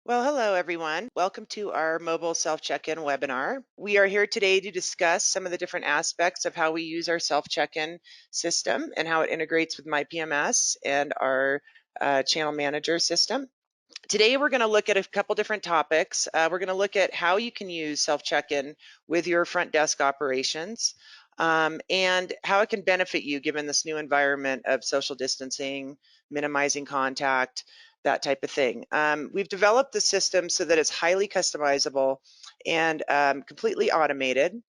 Well, hello everyone. Welcome to our mobile self-check-in webinar. We are here today to discuss some of the different aspects of how we use our self-check-in system and how it integrates with MyPMS and our channel manager system. Today we're going to look at a couple different topics. We're going to look at how you can use self-check-in with your front desk operations and how it can benefit you given this new environment of social distancing, minimizing contact, that type of thing. We've developed the system so that it's highly customizable and completely automated.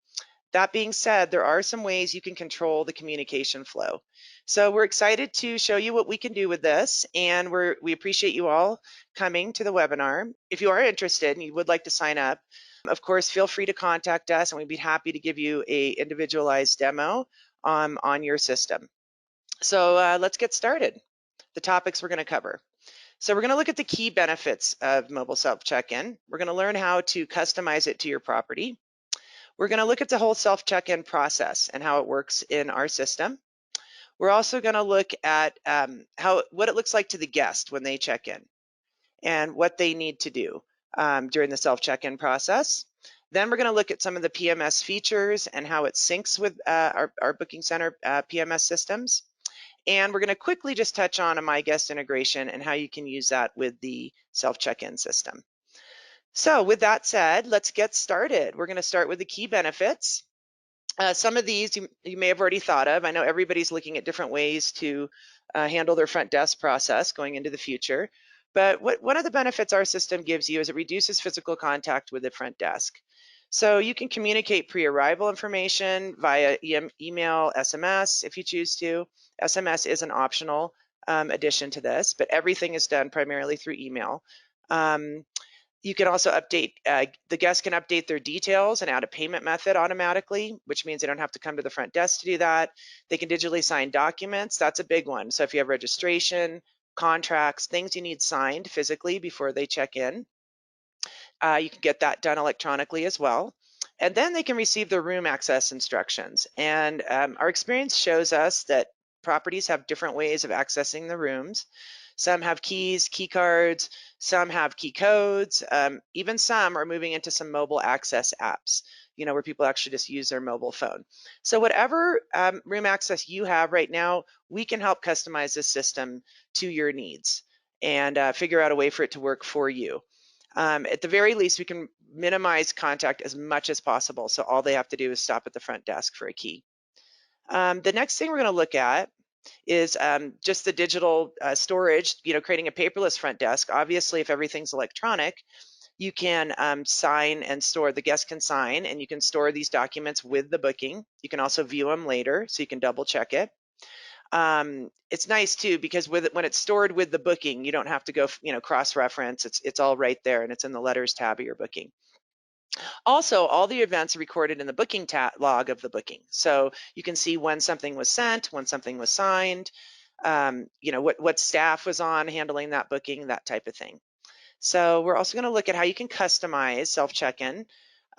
That being said, there are some ways you can control the communication flow. So we're excited to show you what we can do with this, and we appreciate you all coming to the webinar. If you are interested and you would like to sign up, of course, feel free to contact us, and we'd be happy to give you a individualized demo on your system. So let's get started. The topics we're going to cover. So we're going to look at the key benefits of mobile self-check-in. We're going to learn how to customize it to your property. We're going to look at the whole self-check-in process and how it works in our system. We're also going to look at what it looks like to the guest when they check in and what they need to do during the self-check-in process. Then we're going to look at some of the PMS features and how it syncs with our BookingCenter PMS systems. And we're going to quickly just touch on a My Guest integration and how you can use that with the self-check-in system. So with that said, let's get started. We're going to start with the key benefits. Some of these you may have already thought of. I know everybody's looking at different ways to handle their front desk process going into the future. But one of the benefits our system gives you is it reduces physical contact with the front desk. So you can communicate pre-arrival information via email, SMS if you choose to. SMS is an optional addition to this, but everything is done primarily through email. You can also update, the guests can update their details and add a payment method automatically, which means they don't have to come to the front desk to do that. They can digitally sign documents. That's a big one. So if you have registration, contracts, things you need signed physically before they check in, you can get that done electronically as well. And then they can receive their room access instructions. And our experience shows us that properties have different ways of accessing the rooms. Some have keys, key cards, some have key codes, even some are moving into some mobile access apps, where people actually just use their mobile phone. So whatever room access you have right now, we can help customize this system to your needs and figure out a way for it to work for you. At the very least, we can minimize contact as much as possible. So all they have to do is stop at the front desk for a key. The next thing we're going to look at is just the digital storage, creating a paperless front desk. Obviously, if everything's electronic, you can sign and store, the guest can sign, and you can store these documents with the booking. You can also view them later, so you can double check it. It's nice too, because when it's stored with the booking, you don't have to go, cross-reference. It's all right there, and it's in the letters tab of your booking. Also, all the events are recorded in the booking log of the booking. So you can see when something was sent, when something was signed, what staff was on handling that booking, that type of thing. So we're also going to look at how you can customize self-check-in.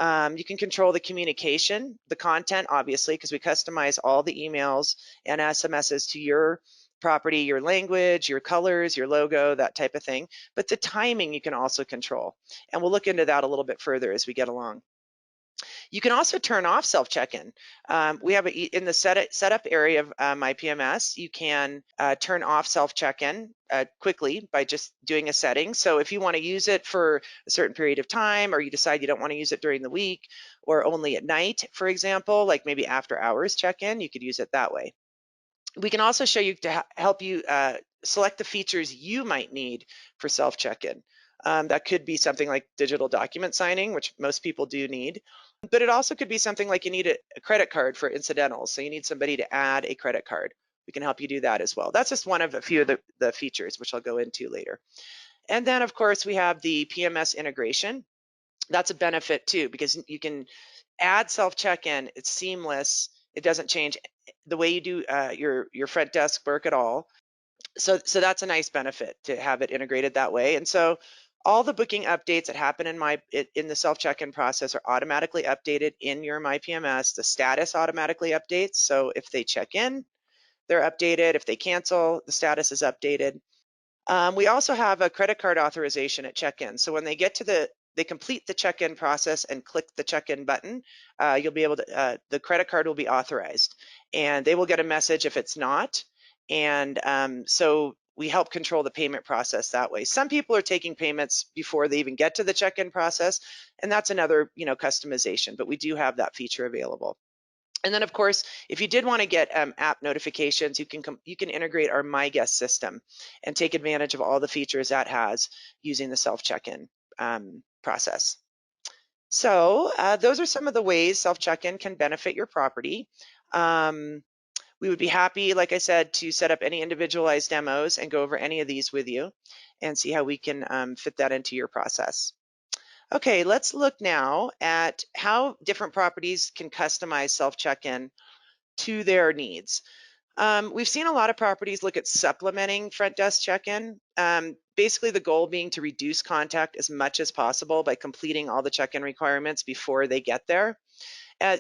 You can control the communication, the content, obviously, because we customize all the emails and SMSs to your property, your language, your colors, your logo, that type of thing. But the timing you can also control. And we'll look into that a little bit further as we get along. You can also turn off self-check-in. We have in the setup area of MyPMS, you can turn off self-check-in quickly by just doing a setting. So if you want to use it for a certain period of time, or you decide you don't want to use it during the week or only at night, for example, like maybe after hours check-in, you could use it that way. We can also show you to help you select the features you might need for self-check-in. That could be something like digital document signing, which most people do need. But it also could be something like you need a credit card for incidentals. So you need somebody to add a credit card. We can help you do that as well. That's just one of a few of the features, which I'll go into later. And then, of course, we have the PMS integration. That's a benefit too, because you can add self-check-in. It's seamless. It doesn't change the way you do your front desk work at all. So that's a nice benefit to have it integrated that way. And so all the booking updates that happen in the self-check-in process are automatically updated in your MyPMS. The status automatically updates. So if they check in, they're updated. If they cancel, the status is updated. We also have a credit card authorization at check-in. So when they get to they complete the check-in process and click the check-in button, you'll be able to, the credit card will be authorized, and they will get a message if it's not. And so we help control the payment process that way. Some people are taking payments before they even get to the check-in process, and that's another, customization, but we do have that feature available. And then, of course, if you did want to get app notifications, you can integrate our My Guest system and take advantage of all the features that has using the self check-in process. So those are some of the ways self check-in can benefit your property. We would be happy, like I said, to set up any individualized demos and go over any of these with you and see how we can fit that into your process. Okay, let's look now at how different properties can customize self check-in to their needs. We've seen a lot of properties look at supplementing front desk check-in. Basically, the goal being to reduce contact as much as possible by completing all the check-in requirements before they get there.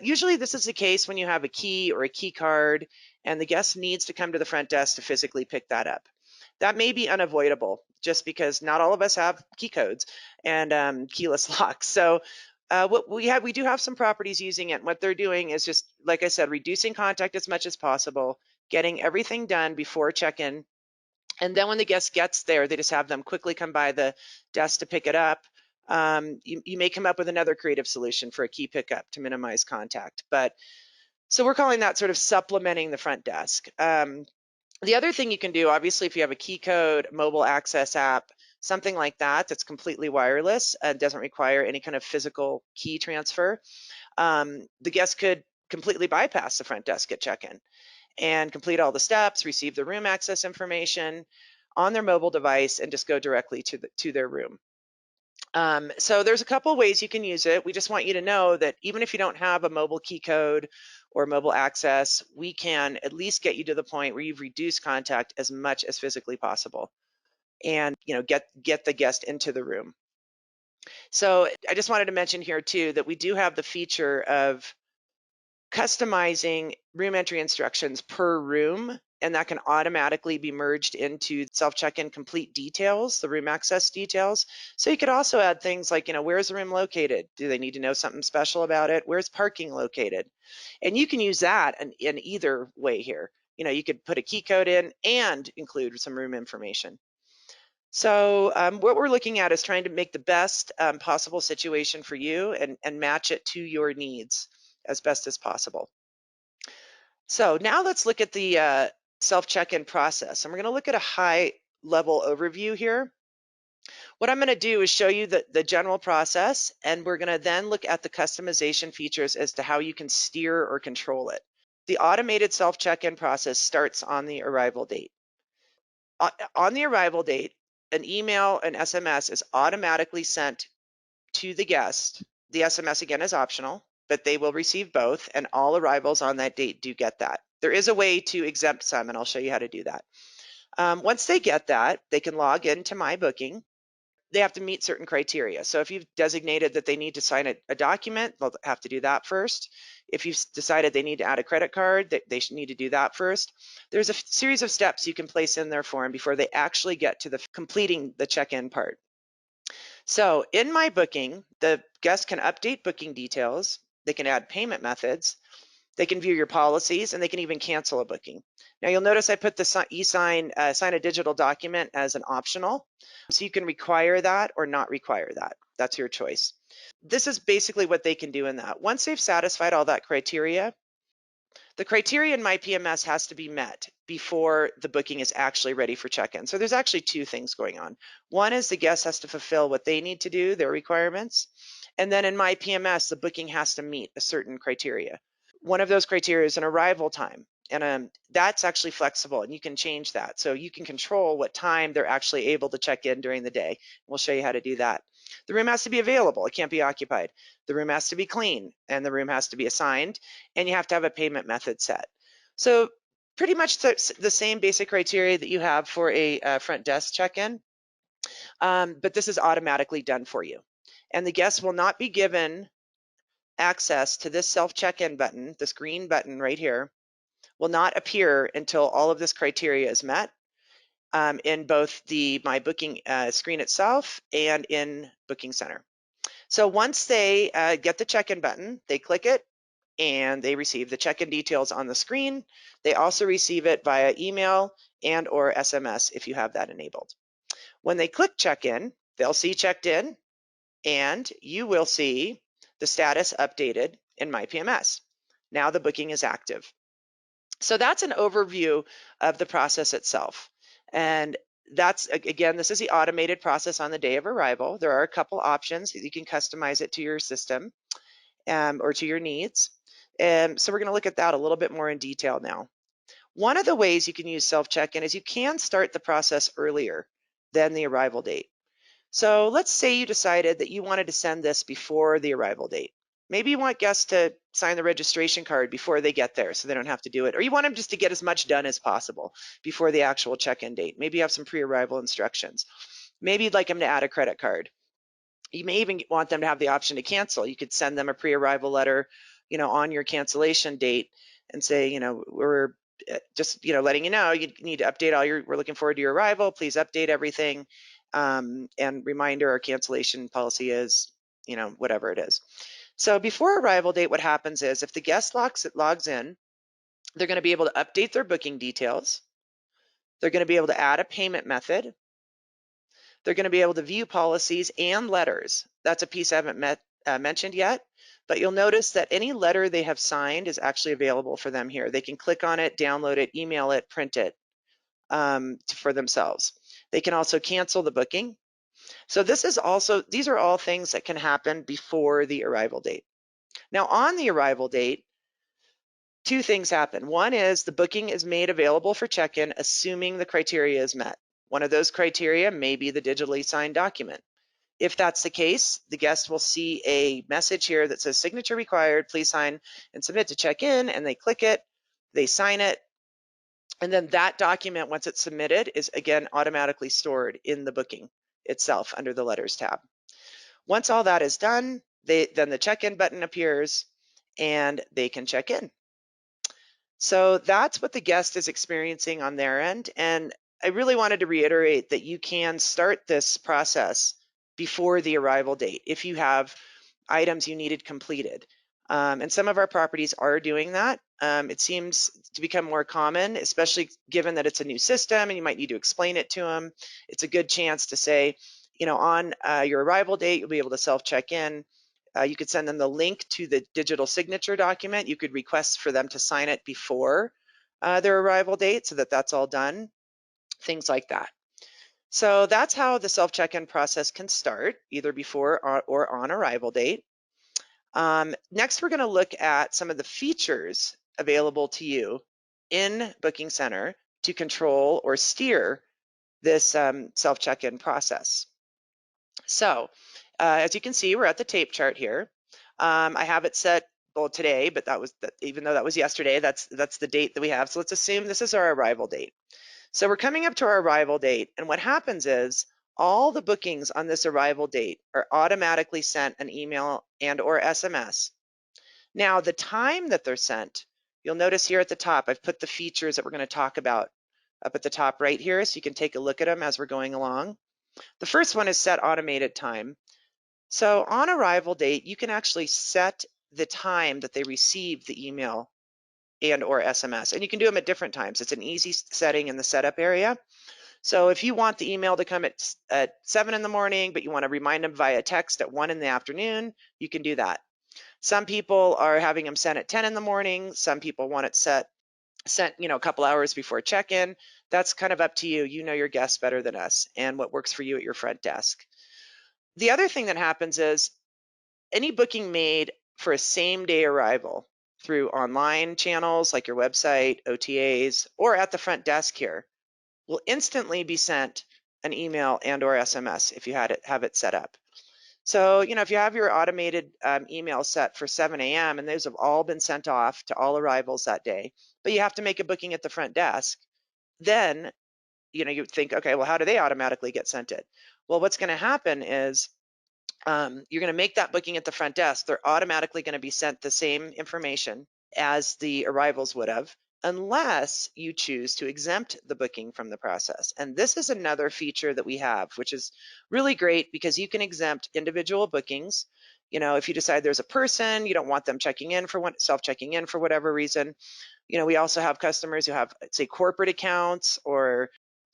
Usually this is the case when you have a key or a key card and the guest needs to come to the front desk to physically pick that up. That may be unavoidable just because not all of us have key codes and keyless locks. So what we do have some properties using it. And what they're doing is just, like I said, reducing contact as much as possible, getting everything done before check-in. And then when the guest gets there, they just have them quickly come by the desk to pick it up. You may come up with another creative solution for a key pickup to minimize contact. But so we're calling that sort of supplementing the front desk. The other thing you can do, obviously, if you have a key code, mobile access app, something like that that's completely wireless and doesn't require any kind of physical key transfer, the guest could completely bypass the front desk at check-in and complete all the steps, receive the room access information on their mobile device, and just go directly to their room. So there's a couple ways you can use it. We just want you to know that even if you don't have a mobile key code or mobile access, we can at least get you to the point where you've reduced contact as much as physically possible and get the guest into the room. So I just wanted to mention here too that we do have the feature of customizing room entry instructions per room, and that can automatically be merged into self check-in complete details, the room access details. So you could also add things like, where's the room located? Do they need to know something special about it? Where's parking located? And you can use that in either way here. You could put a key code in and include some room information. So what we're looking at is trying to make the best possible situation for you and match it to your needs as best as possible. So now let's look at the self check-in process. And we're going to look at a high level overview here. What I'm going to do is show you the general process, and we're going to then look at the customization features as to how you can steer or control it. The automated self check-in process starts on the arrival date. On the arrival date, an email, an SMS is automatically sent to the guest. The SMS again is optional, but they will receive both, and all arrivals on that date do get that. There is a way to exempt some, and I'll show you how to do that. Once they get that, they can log into My Booking. They have to meet certain criteria. So if you've designated that they need to sign a document, they'll have to do that first. If you've decided they need to add a credit card, they should need to do that first. There's a series of steps you can place in their form before they actually get to the completing the check-in part. So in My Booking, the guest can update booking details, they can add payment methods, they can view your policies, and they can even cancel a booking. Now you'll notice I put the e-sign, sign a digital document as an optional. So you can require that or not require that. That's your choice. This is basically what they can do in that. Once they've satisfied all that criteria, the criteria in My PMS has to be met before the booking is actually ready for check-in. So there's actually two things going on. One is the guest has to fulfill what they need to do, their requirements. And then in My PMS, the booking has to meet a certain criteria. One of those criteria is an arrival time. And that's actually flexible, and you can change that. So you can control what time they're actually able to check in during the day. We'll show you how to do that. The room has to be available. It can't be occupied. The room has to be clean, and the room has to be assigned, and you have to have a payment method set. So pretty much the same basic criteria that you have for a front desk check-in, but this is automatically done for you. And the guest will not be given access to this self check-in button, this green button right here, will not appear until all of this criteria is met in both the My Booking screen itself and in BookingCenter. So once they get the check-in button, they click it and they receive the check-in details on the screen. They also receive it via email and or SMS if you have that enabled. When they click check-in, they'll see checked in and you will see the status updated in My PMS. Now the booking is active. So that's an overview of the process itself. And that's, again, this is the automated process on the day of arrival. There are a couple options. You can customize it to your system or to your needs. So we're going to look at that a little bit more in detail now. One of the ways you can use self-check-in is you can start the process earlier than the arrival date. So let's say you decided that you wanted to send this before the arrival date. Maybe you want guests to sign the registration card before they get there so they don't have to do it. Or you want them just to get as much done as possible before the actual check-in date. Maybe you have some pre-arrival instructions. Maybe you'd like them to add a credit card. You may even want them to have the option to cancel. You could send them a pre-arrival letter, on your cancellation date and say, we're just, letting you know you need to update we're looking forward to your arrival. Please update everything. And reminder, our cancellation policy is, whatever it is. So before arrival date, what happens is if the guest logs in, they're going to be able to update their booking details. They're going to be able to add a payment method. They're going to be able to view policies and letters. That's a piece I haven't mentioned yet, but you'll notice that any letter they have signed is actually available for them here. They can click on it, download it, email it, print it for themselves. They can also cancel the booking. So these are all things that can happen before the arrival date. Now on the arrival date, two things happen. One is the booking is made available for check-in, assuming the criteria is met. One of those criteria may be the digitally signed document. If that's the case, the guest will see a message here that says signature required, please sign and submit to check in, and they click it, they sign it, and then that document, once it's submitted, is again automatically stored in the booking itself under the letters tab. Once all that is done, then the check-in button appears and they can check in. So that's what the guest is experiencing on their end. And I really wanted to reiterate that you can start this process before the arrival date if you have items you needed completed. And some of our properties are doing that. It seems to become more common, especially given that it's a new system and you might need to explain it to them. It's a good chance to say, on your arrival date, you'll be able to self-check in. You could send them the link to the digital signature document. You could request for them to sign it before their arrival date so that that's all done, things like that. So that's how the self-check-in process can start, either before or on arrival date. Next, we're going to look at some of the features available to you in BookingCenter to control or steer this self-check-in process. So as you can see, we're at the tape chart here. I have it set today, but even though that was yesterday, that's the date that we have. So let's assume this is our arrival date. So we're coming up to our arrival date, and what happens is all the bookings on this arrival date are automatically sent an email and or SMS. Now the time that they're sent, you'll notice here at the top, I've put the features that we're going to talk about up at the top right here, so you can take a look at them as we're going along. The first one is set automated time. So on arrival date, you can actually set the time that they receive the email and or SMS, and you can do them at different times. It's an easy setting in the setup area. So if you want the email to come at 7 in the morning, but you want to remind them via text at 1 in the afternoon, you can do that. Some people are having them sent at 10 in the morning. Some people want it sent, a couple hours before check-in. That's kind of up to you. You know your guests better than us and what works for you at your front desk. The other thing that happens is any booking made for a same-day arrival through online channels like your website, OTAs, or at the front desk here will instantly be sent an email and or SMS if you have it set up. So, if you have your automated email set for 7 a.m. and those have all been sent off to all arrivals that day, but you have to make a booking at the front desk, then, you think, okay, well, how do they automatically get sent it? Well, what's going to happen is you're going to make that booking at the front desk. They're automatically going to be sent the same information as the arrivals would have. unless you choose to exempt the booking from the process. And this is another feature that we have, which is really great because you can exempt individual bookings. You know, if you decide there's a person, you don't want them checking in for self-checking in for whatever reason. You know, we also have customers who have, say, corporate accounts or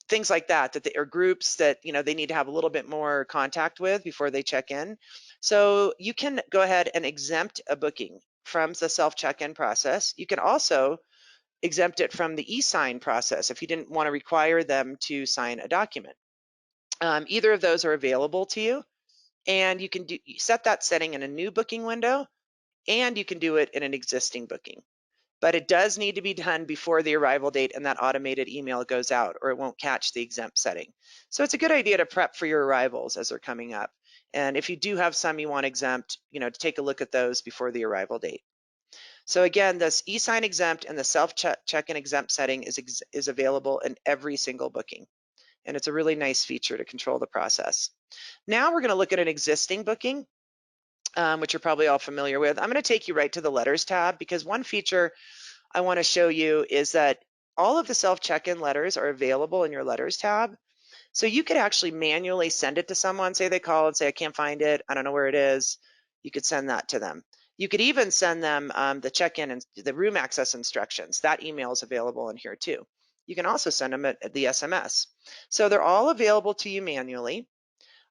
things like that, that they are groups that, you know, they need to have a little bit more contact with before they check in. So you can go ahead and exempt a booking from the self-check-in process. You can also exempt it from the e-sign process if you didn't want to require them to sign a document. Either of those are available to you, and you can set that setting in a new booking window, and you can do it in an existing booking. But it does need to be done before the arrival date and that automated email goes out, or it won't catch the exempt setting. So it's a good idea to prep for your arrivals as they're coming up. And if you do have some you want exempt, you know, to take a look at those before the arrival date. So again, this e-sign exempt and the self-check-in exempt setting is available in every single booking. And it's a really nice feature to control the process. Now we're going to look at an existing booking, which you're probably all familiar with. I'm going to take you right to the letters tab because one feature I want to show you is that all of the self-check-in letters are available in your letters tab. So you could actually manually send it to someone. Say they call and say, I can't find it, I don't know where it is. You could send that to them. You could even send them the check-in and the room access instructions. That email is available in here too. You can also send them at the SMS. So they're all available to you manually.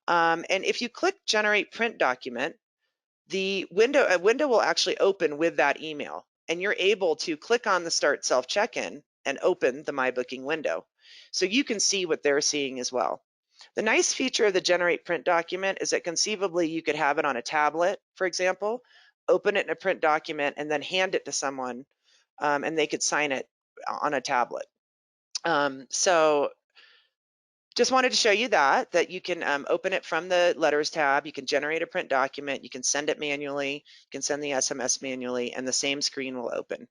And if you click Generate Print Document, a window will actually open with that email, and you're able to click on the Start Self Check-in and open the My Booking window. So you can see what they're seeing as well. The nice feature of the Generate Print Document is that conceivably you could have it on a tablet, for example, open it in a print document, and then hand it to someone, and they could sign it on a tablet. So just wanted to show you that you can open it from the letters tab. You can generate a print document. You can send it manually. You can send the SMS manually, and the same screen will open.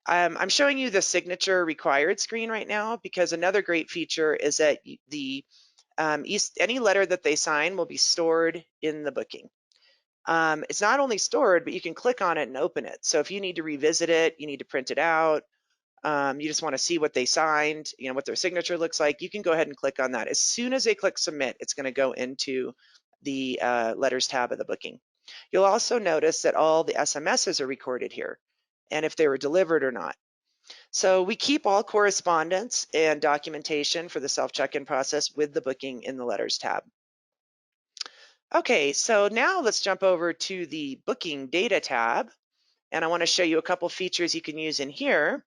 I'm showing you the signature required screen right now because another great feature is that any letter that they sign will be stored in the booking. It's not only stored, but you can click on it and open it. So if you need to revisit it, you need to print it out, you just want to see what they signed, you know, what their signature looks like, you can go ahead and click on that. As soon as they click submit, it's going to go into the letters tab of the booking. You'll also notice that all the SMSs are recorded here and if they were delivered or not. So we keep all correspondence and documentation for the self-check-in process with the booking in the letters tab. Okay, so now let's jump over to the booking data tab, and I want to show you a couple features you can use in here.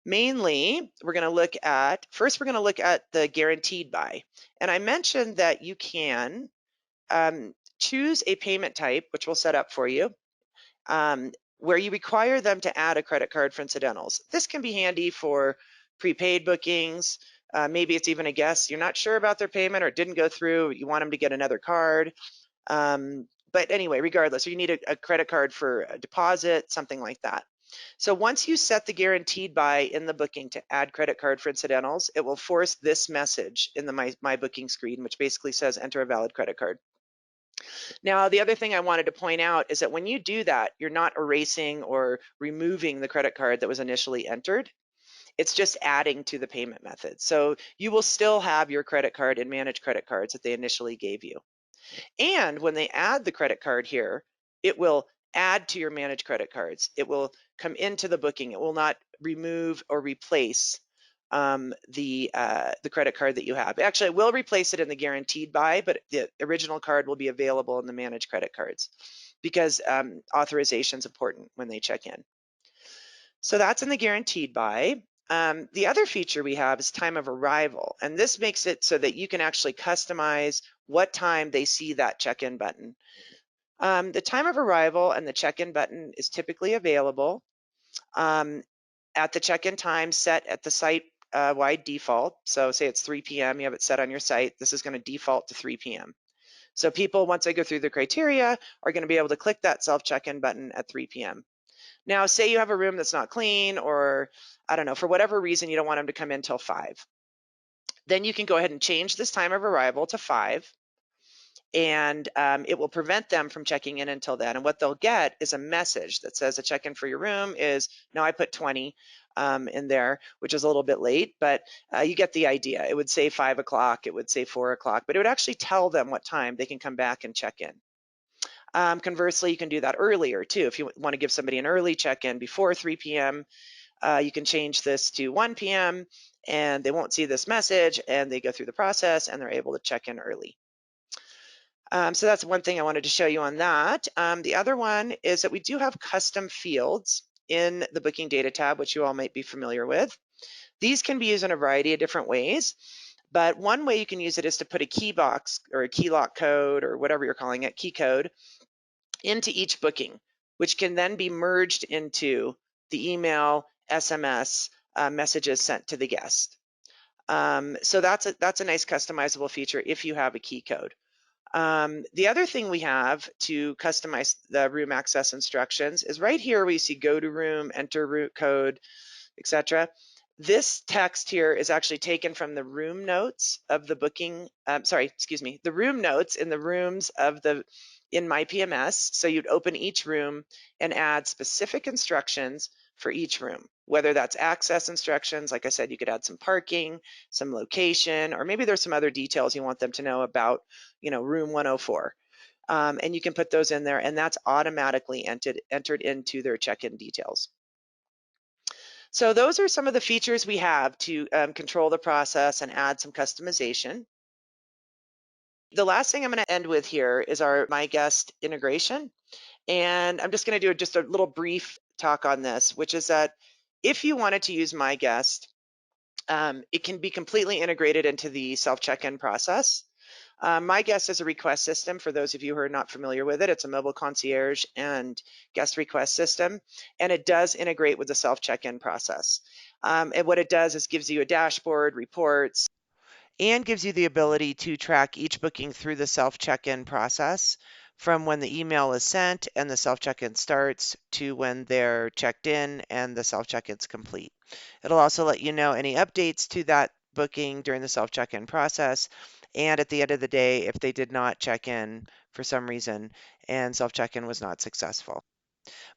Mainly, we're going to look at the guaranteed buy. And I mentioned that you can choose a payment type, which we'll set up for you, where you require them to add a credit card for incidentals. This can be handy for prepaid bookings. Maybe it's even a guest. You're not sure about their payment or it didn't go through. You want them to get another card. But anyway, regardless, you need a credit card for a deposit, something like that. So once you set the guaranteed buy in the booking to add credit card for incidentals, it will force this message in the My Booking screen, which basically says enter a valid credit card. Now, the other thing I wanted to point out is that when you do that, you're not erasing or removing the credit card that was initially entered. It's just adding to the payment method. So you will still have your credit card and managed credit cards that they initially gave you. And when they add the credit card here, it will add to your managed credit cards. It will come into the booking. It will not remove or replace the credit card that you have. Actually, it will replace it in the guaranteed buy, but the original card will be available in the managed credit cards because authorization is important when they check in. So that's in the guaranteed buy. The other feature we have is time of arrival, and this makes it so that you can actually customize what time they see that check-in button. The time of arrival and the check-in button is typically available at the check-in time set at the site-wide default. So say it's 3 p.m., you have it set on your site, this is going to default to 3 p.m. So people, once they go through the criteria, are going to be able to click that self-check-in button at 3 p.m. Now, say you have a room that's not clean or, I don't know, for whatever reason, you don't want them to come in till 5. Then you can go ahead and change this time of arrival to 5, and it will prevent them from checking in until then. And what they'll get is a message that says the check-in for your room is, now I put 20, in there, which is a little bit late, but you get the idea. It would say 5 o'clock, it would say 4 o'clock, but it would actually tell them what time they can come back and check in. Conversely, you can do that earlier too. If you want to give somebody an early check-in before 3 p.m., you can change this to 1 p.m. and they won't see this message and they go through the process and they're able to check in early. So that's one thing I wanted to show you on that. The other one is that we do have custom fields in the booking data tab, which you all might be familiar with. These can be used in a variety of different ways, but one way you can use it is to put a key box or a key lock code or whatever you're calling it, key code, into each booking, which can then be merged into the email, SMS messages sent to the guest. So that's a nice customizable feature if you have a key code. The other thing we have to customize the room access instructions is right here where you see go to room, enter route code, etc. This text here is actually taken from the room notes of the booking, the room notes in the rooms of in My PMS. So you'd open each room and add specific instructions for each room, whether that's access instructions. Like I said, you could add some parking, some location, or maybe there's some other details you want them to know about, room 104. And you can put those in there and that's automatically entered into their check-in details. So those are some of the features we have to control the process and add some customization. The last thing I'm going to end with here is our My Guest integration. And I'm just going to do just a little brief talk on this, which is that if you wanted to use My Guest, it can be completely integrated into the self-check-in process. My Guest is a request system. For those of you who are not familiar with it, it's a mobile concierge and guest request system, and it does integrate with the self-check-in process. And what it does is gives you a dashboard, reports, and gives you the ability to track each booking through the self-check-in process from when the email is sent and the self-check-in starts to when they're checked in and the self-check-in's complete. It'll also let you know any updates to that booking during the self-check-in process, and at the end of the day, if they did not check in for some reason and self-check-in was not successful.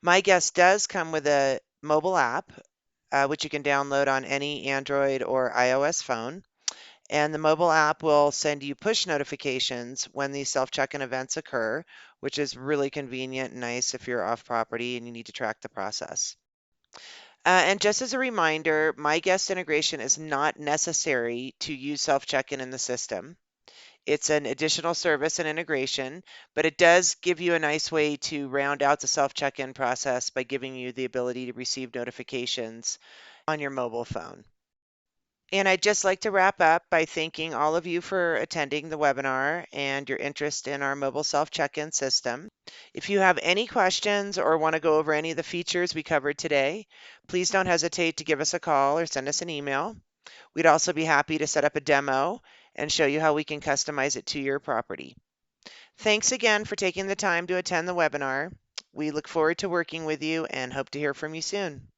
My Guest does come with a mobile app, which you can download on any Android or iOS phone. And the mobile app will send you push notifications when these self-check-in events occur, which is really convenient and nice if you're off property and you need to track the process. And just as a reminder, My Guest integration is not necessary to use self-check-in in the system. It's an additional service and integration, but it does give you a nice way to round out the self-check-in process by giving you the ability to receive notifications on your mobile phone. And I'd just like to wrap up by thanking all of you for attending the webinar and your interest in our mobile self-check-in system. If you have any questions or want to go over any of the features we covered today, please don't hesitate to give us a call or send us an email. We'd also be happy to set up a demo and show you how we can customize it to your property. Thanks again for taking the time to attend the webinar. We look forward to working with you and hope to hear from you soon.